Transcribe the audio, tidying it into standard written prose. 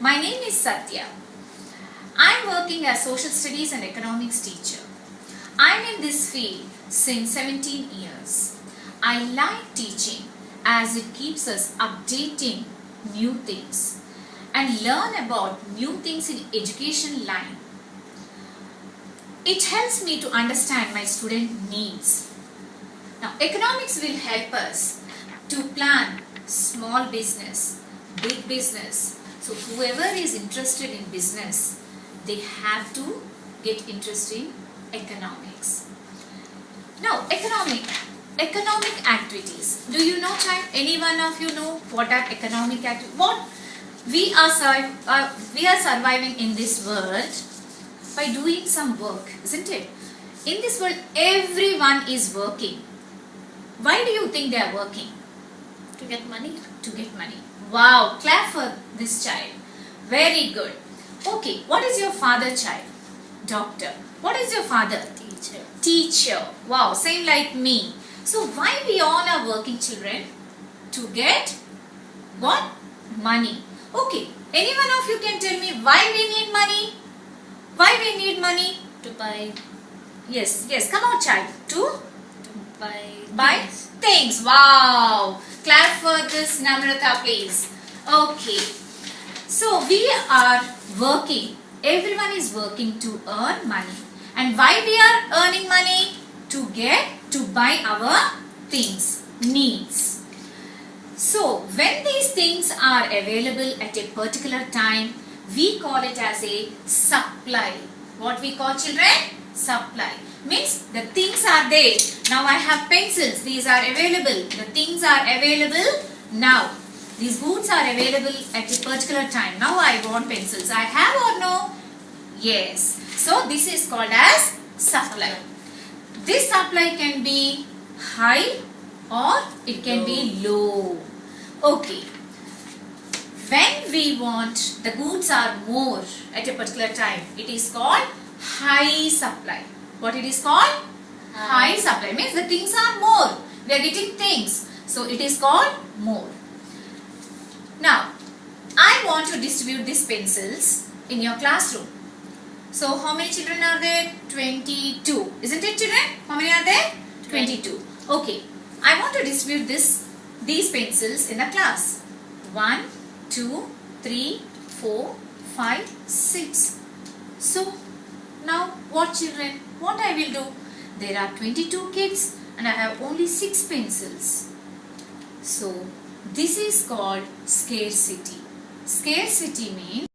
My name is Satya. I am working as Social Studies and Economics teacher. I am in this field since 17 years. I like teaching as it keeps us updating new things and learn about new things in education line. It helps me to understand my student needs. Now, economics will help us to plan small business, big business. So whoever is interested in business, they have to get interested in economics. Now, economic activities. Do you know, child? Any one of you know what are economic activities? What we are surviving in this world by doing some work, isn't it? In this world, everyone is working. Why do you think they are working? To get money. To get money. Wow, clap for this child. Very good. Okay, what is your father, child? Doctor. What is your father? Teacher. Teacher. Wow, same like me. So why we all are working, children? To get what? Money. Okay, any one of you can tell me why we need money? Why we need money? To buy. Yes, come on, child. To buy things. Wow. Clap for this, Namrata, please. Okay. So we are working. Everyone is working to earn money. And why we are earning money? To buy our things, needs. So when these things are available at a particular time, we call it as a supply. What we call, children? Supply. Means the things are there. Now I have pencils. These are available. The things are available now. These goods are available at a particular time. Now I want pencils. I have or no? Yes. So this is called as supply. This supply can be high or it can be low. Okay. When we want the goods are more at a particular time, it is called high supply. What it is called? High supply. Means the things are more. We are getting things. So it is called more. Now, I want to distribute these pencils in your classroom. So how many children are there? 22. Isn't it, children? How many are there? 22. Okay. I want to distribute these pencils in the class. 1, 2, 3, 4, 5, 6. So now what, children? What I will do? There are 22 kids and I have only 6 pencils. So this is called scarcity. Scarcity means